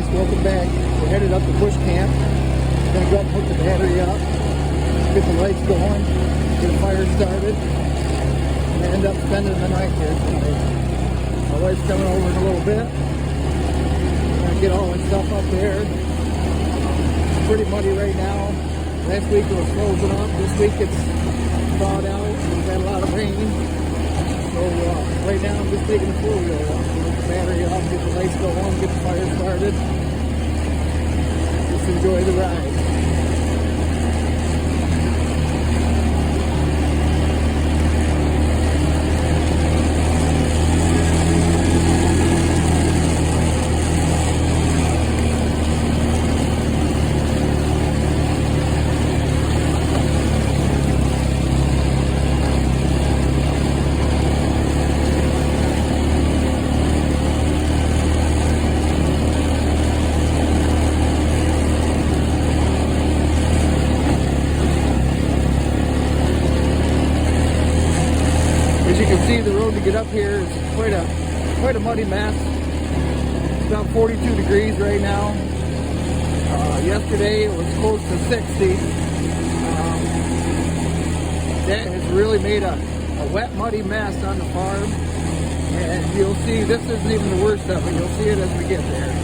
guys, welcome back. We're headed up to Buschcamp. Gonna go up and hook the battery up, get the lights going, get a fire started, and end up spending the night here tonight. My wife's coming over in a little bit. We're gonna get all that stuff up there. It's pretty muddy right now. Last week it was frozen up. This week it's thawed out. We've had a lot of rain. So right now I'm just taking the four-wheel up, get the battery up, get the lights going, get the fire started. Just enjoy the ride. As you can see, the road to get up here is quite a muddy mess. It's about 42 degrees right now. Yesterday it was close to 60. That has really made a wet, muddy mess on the farm. And you'll see, this isn't even the worst of it. You'll see it as we get there.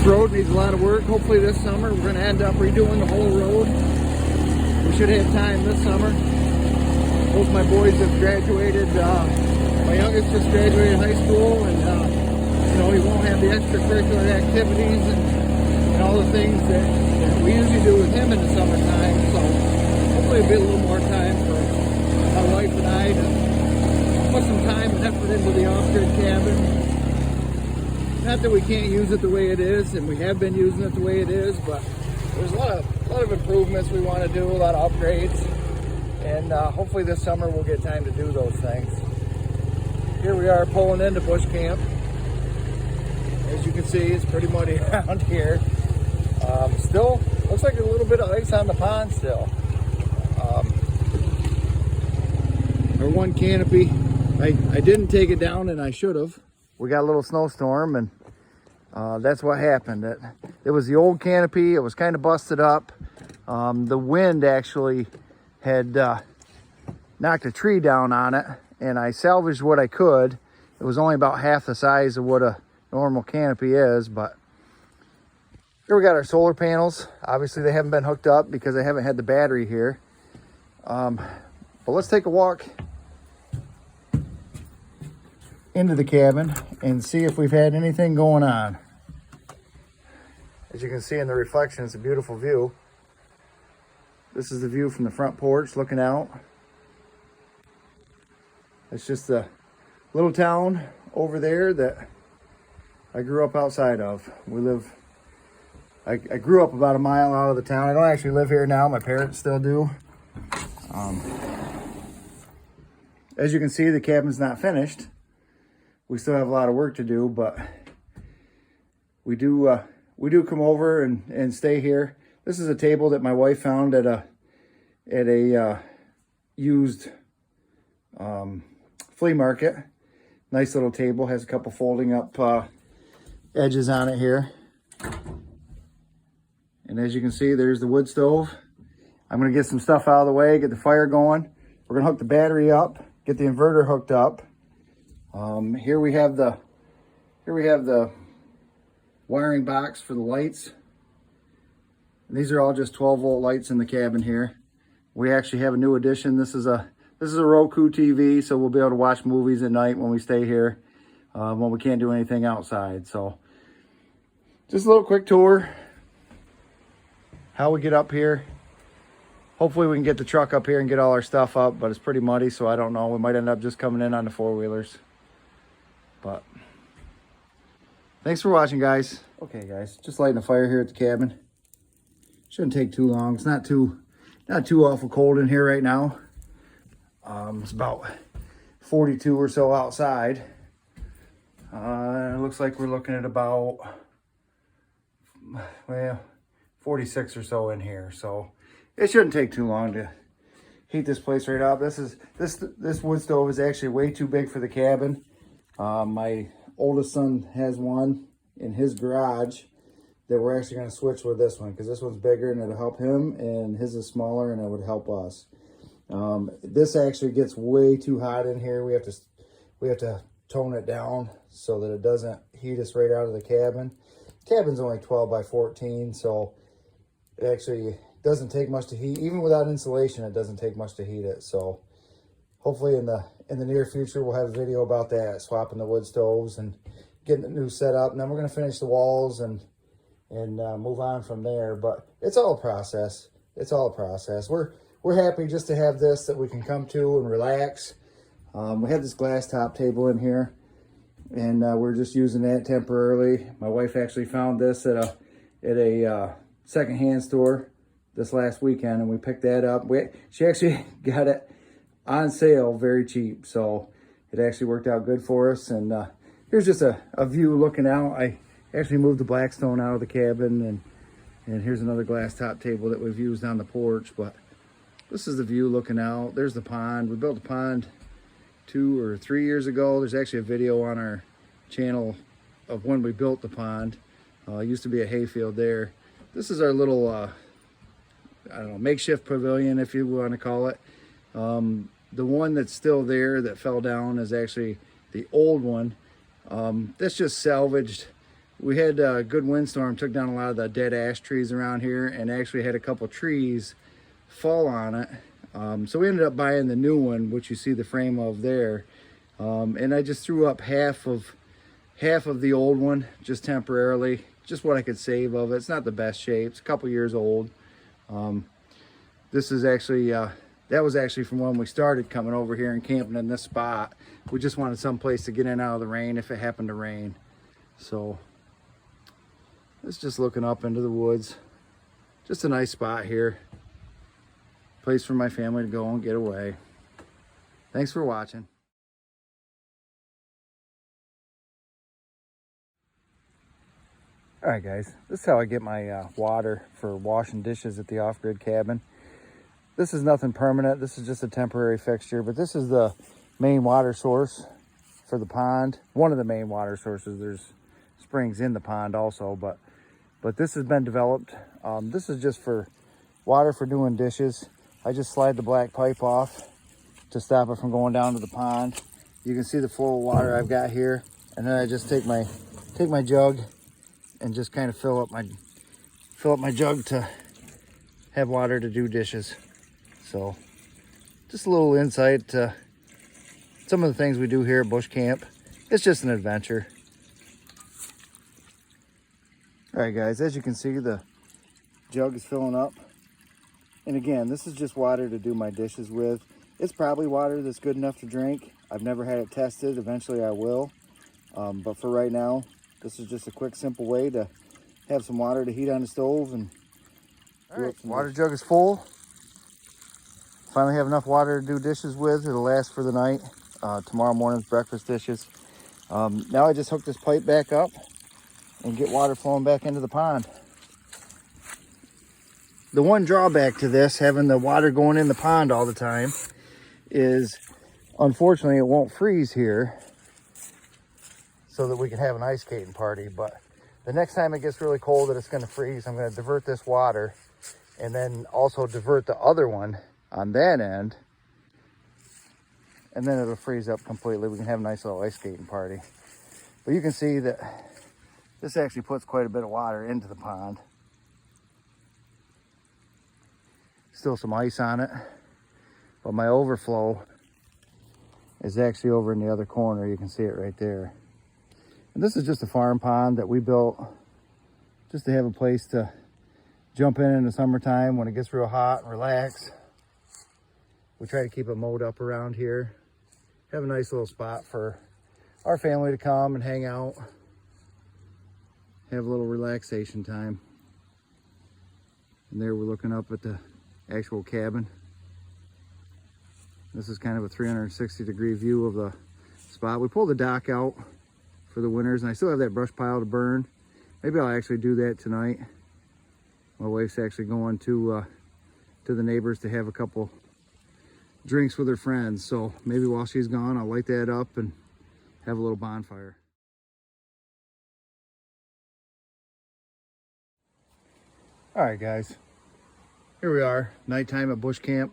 Road needs a lot of work. Hopefully this summer we're going to end up redoing the whole road. We should have time this summer. Both my boys have graduated. My youngest just graduated high school, and you know, he won't have the extracurricular activities and all the things that we usually do with him in the summertime. So hopefully it'll be a little more time for my wife and I to put some time and effort into the off-grid cabin. Not that we can't use it the way it is, and we have been using it the way it is, but there's a lot of improvements we want to do, a lot of upgrades, and hopefully this summer we'll get time to do those things. Here we are pulling into Buschcamp. As you can see, it's pretty muddy around here. Still looks like a little bit of ice on the pond still. Our one canopy, I didn't take it down, and I should have. We got a little snowstorm, and that's what happened. It was the old canopy. It was kind of busted up. The wind actually had knocked a tree down on it, and I salvaged what I could. It was only about half the size of what a normal canopy is, but here we got our solar panels. Obviously they haven't been hooked up because I haven't had the battery here. But let's take a walk into the cabin and see if we've had anything going on. As you can see in the reflection, it's a beautiful view. This is the view from the front porch looking out. It's just a little town over there that I grew up outside of. I grew up about a mile out of the town. I don't actually live here now. My parents still do. As you can see, the cabin's not finished. We still have a lot of work to do, but we do come over and stay here. This is a table that my wife found at a used flea market. Nice little table, has a couple folding up edges on it here. And as you can see, there's the wood stove. I'm gonna get some stuff out of the way, get the fire going. We're gonna hook the battery up, get the inverter hooked up. Here we have the wiring box for the lights. And these are all just 12-volt lights in the cabin here. We actually have a new addition. This is a Roku TV, so we'll be able to watch movies at night when we stay here, when we can't do anything outside. So just a little quick tour how we get up here. Hopefully we can get the truck up here and get all our stuff up, but it's pretty muddy, so I don't know. We might end up just coming in on the four-wheelers. But thanks for watching, guys. Okay, guys, just lighting a fire here at the cabin. Shouldn't take too long. It's not too awful cold in here right now. It's about 42 or so outside. It looks like we're looking at about, well, 46 or so in here. So it shouldn't take too long to heat this place right up. This wood stove is actually way too big for the cabin. My oldest son has one in his garage that we're actually going to switch with this one, because this one's bigger and it'll help him, and his is smaller and it would help us. This actually gets way too hot in here. We have to tone it down so that it doesn't heat us right out of the cabin. The cabin's only 12 by 14, so it actually doesn't take much to heat. Even without insulation, it doesn't take much to heat it. So hopefully in the near future, we'll have a video about that, swapping the wood stoves and getting a new setup. And then we're going to finish the walls and move on from there. But it's all a process. It's all a process. We're happy just to have this that we can come to and relax. We have this glass top table in here, and we're just using that temporarily. My wife actually found this at a secondhand store this last weekend, and we picked that up. She actually got it on sale very cheap, so it actually worked out good for us. And here's just a view looking out. I actually moved the Blackstone out of the cabin, and here's another glass top table that we've used on the porch. But this is the view looking out. There's the pond. We built a pond 2 or 3 years ago. There's actually a video on our channel of when we built the pond. It used to be a hayfield there. This is our little I don't know, makeshift pavilion, if you want to call it. The one that's still there that fell down is actually the old one. That's just salvaged. We had a good windstorm, took down a lot of the dead ash trees around here, and actually had a couple trees fall on it. So we ended up buying the new one, which you see the frame of there. And I just threw up half of the old one, just temporarily, just what I could save of it. It's not the best shape. It's a couple years old. This is actually, that was actually from when we started coming over here and camping in this spot. We just wanted some place to get in and out of the rain if it happened to rain. So it's just looking up into the woods. Just a nice spot here. Place for my family to go and get away. Thanks for watching. All right, guys, this is how I get my water for washing dishes at the off-grid cabin. This is nothing permanent. This is just a temporary fixture, but this is the main water source for the pond. One of the main water sources. There's springs in the pond also, but this has been developed. This is just for water for doing dishes. I just slide the black pipe off to stop it from going down to the pond. You can see the flow of water I've got here, and then I just take my jug and just kind of fill up my jug to have water to do dishes. So just a little insight to some of the things we do here at Buschcamp. It's just an adventure. All right, guys, as you can see, the jug is filling up. And again, this is just water to do my dishes with. It's probably water that's good enough to drink. I've never had it tested. Eventually I will. But for right now, this is just a quick, simple way to have some water to heat on the stove. And all right, water jug is full. Finally have enough water to do dishes with. It'll last for the night. Tomorrow morning's breakfast dishes. Now I just hook this pipe back up and get water flowing back into the pond. The one drawback to this, having the water going in the pond all the time, is unfortunately it won't freeze here so that we can have an ice skating party. But the next time it gets really cold that it's going to freeze, I'm going to divert this water and then also divert the other one on that end and then it'll freeze up completely. We can have a nice little ice skating party. But you can see that this actually puts quite a bit of water into the pond. Still some ice on it, but my overflow is actually over in the other corner. You can see it right there. And this is just a farm pond that we built just to have a place to jump in the summertime when it gets real hot and relax. We try to keep it mowed up around here. Have a nice little spot for our family to come and hang out. Have a little relaxation time. And there we're looking up at the actual cabin. This is kind of a 360-degree view of the spot. We pulled the dock out for the winters, and I still have that brush pile to burn. Maybe I'll actually do that tonight. My wife's actually going to the neighbors to have a couple drinks with her friends. So maybe while she's gone, I'll light that up and have a little bonfire. All right, guys. Here we are, nighttime at Buschcamp.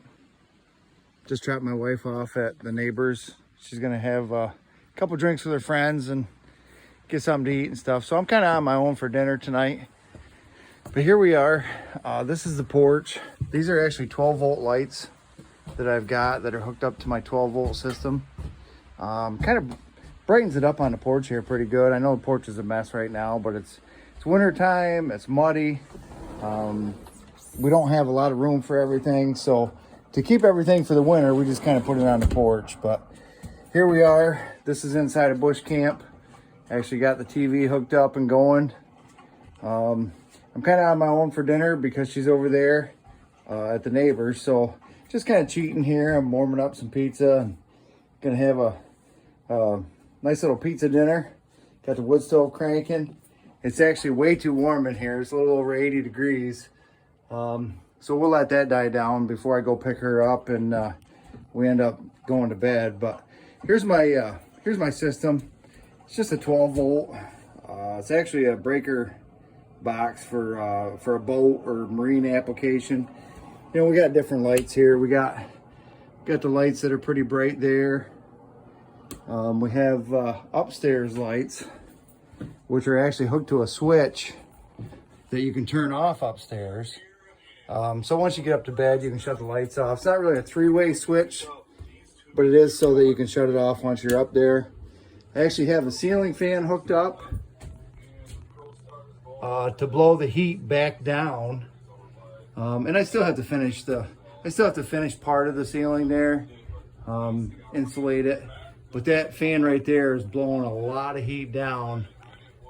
Just dropped my wife off at the neighbors. She's gonna have a couple drinks with her friends and get something to eat and stuff. So I'm kind of on my own for dinner tonight. But here we are. This is the porch. These are actually 12-volt lights that I've got that are hooked up to my 12-volt system. Kind of brightens it up on the porch here pretty good. I know the porch is a mess right now, but it's winter time. It's muddy. We don't have a lot of room for everything, so to keep everything for the winter, we just kind of put it on the porch. But here we are. This is inside of Buschcamp. Actually got the TV hooked up and going. I'm kind of on my own for dinner because she's over there at the neighbors, so just kind of cheating here. I'm warming up some pizza and gonna have a nice little pizza dinner. Got the wood stove cranking. It's actually way too warm in here. It's a little over 80 degrees. So we'll let that die down before I go pick her up and we end up going to bed. But here's my system. It's just a 12-volt. It's actually a breaker box for a boat or marine application. You know, we got different lights here. We got the lights that are pretty bright there. We have upstairs lights, which are actually hooked to a switch that you can turn off upstairs. So once you get up to bed, you can shut the lights off. It's not really a three-way switch, but it is so that you can shut it off once you're up there. I actually have a ceiling fan hooked up to blow the heat back down. And I still have to finish part of the ceiling there, insulate it. But that fan right there is blowing a lot of heat down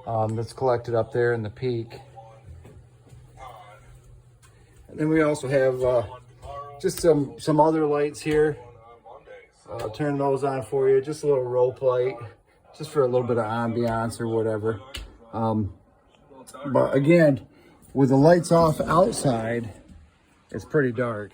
that's collected up there in the peak. And then we also have just some other lights here. I'll turn those on for you. Just a little rope light, just for a little bit of ambiance or whatever. But again, with the lights off outside, it's pretty dark.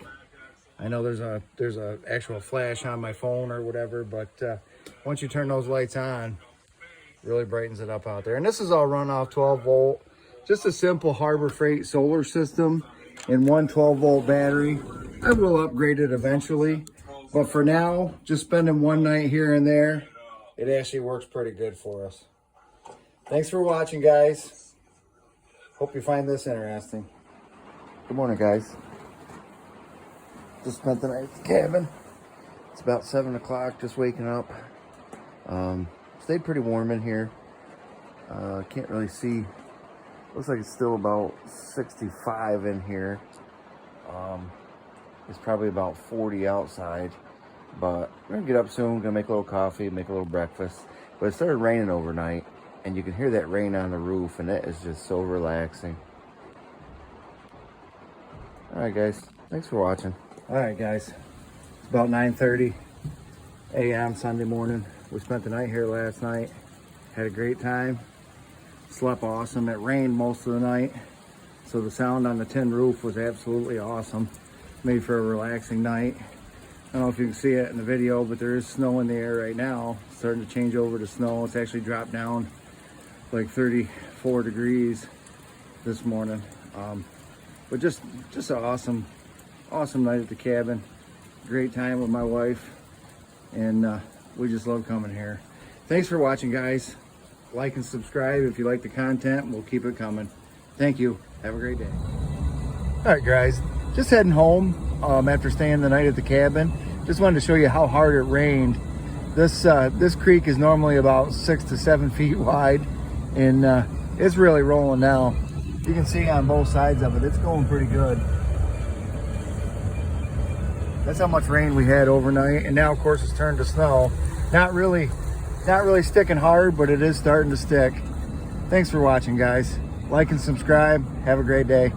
I know there's a actual flash on my phone or whatever, but once you turn those lights on, it really brightens it up out there. And this is all run off 12-volt. Just a simple Harbor Freight solar system and one 12-volt battery. I will upgrade it eventually, but for now, just spending one night here and there, it actually works pretty good for us. Thanks for watching, guys. Hope you find this interesting. Good morning, guys. Just spent the night at the cabin. It's about 7 o'clock, just waking up. Stayed pretty warm in here. Can't really see. Looks like it's still about 65 in here. It's probably about 40 outside. But we're gonna get up soon, gonna make a little coffee, make a little breakfast. But it started raining overnight, and you can hear that rain on the roof, and that is just so relaxing. All right, guys, thanks for watching. All right, guys, it's about 9:30 a.m. Sunday morning. We spent the night here last night, had a great time, slept awesome. It rained most of the night, so the sound on the tin roof was absolutely awesome. Made for a relaxing night. I don't know if you can see it in the video, but there is snow in the air right now. It's starting to change over to snow. It's actually dropped down like 34 degrees this morning. But just an awesome night at the cabin. Great time with my wife. and we just love coming here. Thanks for watching, guys. Like and subscribe if you like the content. We'll keep it coming. Thank you. Have a great day. All right, guys, just heading home after staying the night at the cabin. Just wanted to show you how hard it rained. This creek is normally about 6 to 7 feet wide, and it's really rolling now. You can see on both sides of it, it's going pretty good. That's how much rain we had overnight, and now of course it's turned to snow. Not really sticking hard, but it is starting to stick. Thanks for watching, guys. Like and subscribe. Have a great day.